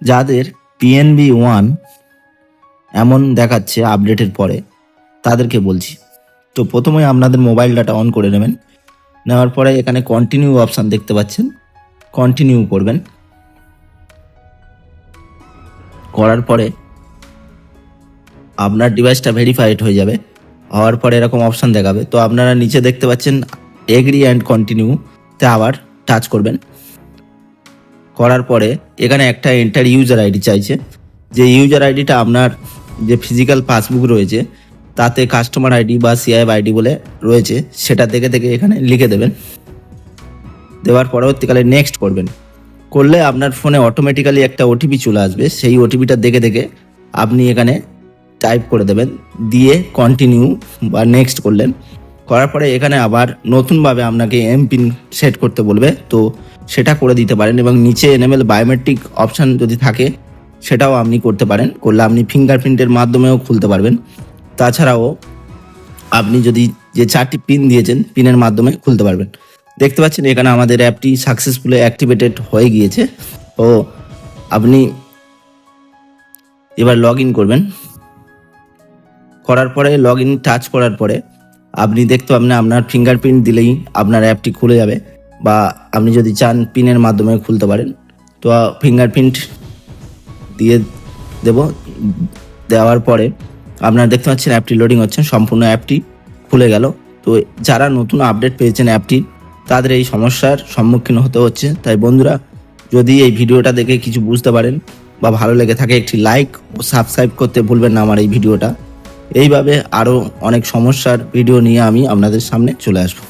যাদের PNB1 এমন দেখাচ্ছে আপডেটের পরে তাদেরকে বলছি। তো প্রথমে আপনাদের মোবাইল ডাটা অন করে নেবেন। নেওয়ার পরে এখানে কন্টিনিউ অপশান দেখতে পাচ্ছেন, কন্টিনিউ করবেন। করার পরে আপনার ডিভাইসটা ভেরিফাইড হয়ে যাবে। হওয়ার পরে এরকম অপশান দেখাবে। তো আপনারা নিচে দেখতে পাচ্ছেন এগ্রি অ্যান্ড কন্টিনিউতে আবার টাচ করবেন। করার পরে এখানে একটা এন্টার ইউজার আইডি চাইছে, যে ইউজার আইডিটা আপনার যে ফিজিক্যাল পাসবুক রয়েছে তাতে কাস্টমার আইডি বা সিআইএফ আইডি বলে রয়েছে, সেটা দেখে দেখে এখানে লিখে দেবেন। দেওয়ার পরবর্তীকালে নেক্সট করবেন। করলে আপনার ফোনে অটোমেটিক্যালি একটা ওটিপি চলে আসবে। সেই ওটিপিটা দেখে দেখে আপনি এখানে টাইপ করে দেবেন, দিয়ে কন্টিনিউ বা নেক্সট করলেন। করার পরে এখানে আবার নতুনভাবে আপনাকে এমপিন সেট করতে বলবে, তো সেটা করে দিতে পারেন। এবং নিচে এনেবেল বায়োমেট্রিক অপশান যদি থাকে সেটাও আপনি করতে পারেন। করলে আপনি ফিঙ্গারপ্রিন্টের মাধ্যমেও খুলতে পারবেন। তাছাড়াও আপনি যদি যে 4টি পিন দিয়েছেন পিনের মাধ্যমে খুলতে পারবেন। দেখতে পাচ্ছেন এখানে আমাদের অ্যাপটি সাকসেসফুলি অ্যাক্টিভেটেড হয়ে গিয়েছে। ও আপনি এবার লগ ইন করবেন। করার পরে লগ ইন টাচ করার পরে আপনি দেখতে পাবেন আপনার ফিঙ্গারপ্রিন্ট দিলেই আপনার অ্যাপটি খুলে যাবে, বা আপনি যদি চান পিনের মাধ্যমে খুলতে পারেন। তো ফিঙ্গারপ্রিন্ট দিয়ে দেব। দেওয়ার পরে আপনারা দেখতে পাচ্ছেন অ্যাপটি লোডিং হচ্ছে, সম্পূর্ণ অ্যাপটি খুলে গেল। তো যারা নতুন আপডেট পেয়েছেন অ্যাপটি, তাদের এই সমস্যার সম্মুখীন হতে হচ্ছে। তাই বন্ধুরা, যদি এই ভিডিওটা দেখে কিছু বুঝতে পারেন বা ভালো লেগে থাকে, একটি লাইক ও সাবস্ক্রাইব করতে ভুলবেন না আমার এই ভিডিওটা। এইভাবে আরও অনেক সমস্যার ভিডিও নিয়ে আমি আপনাদের সামনে চলে আসবো।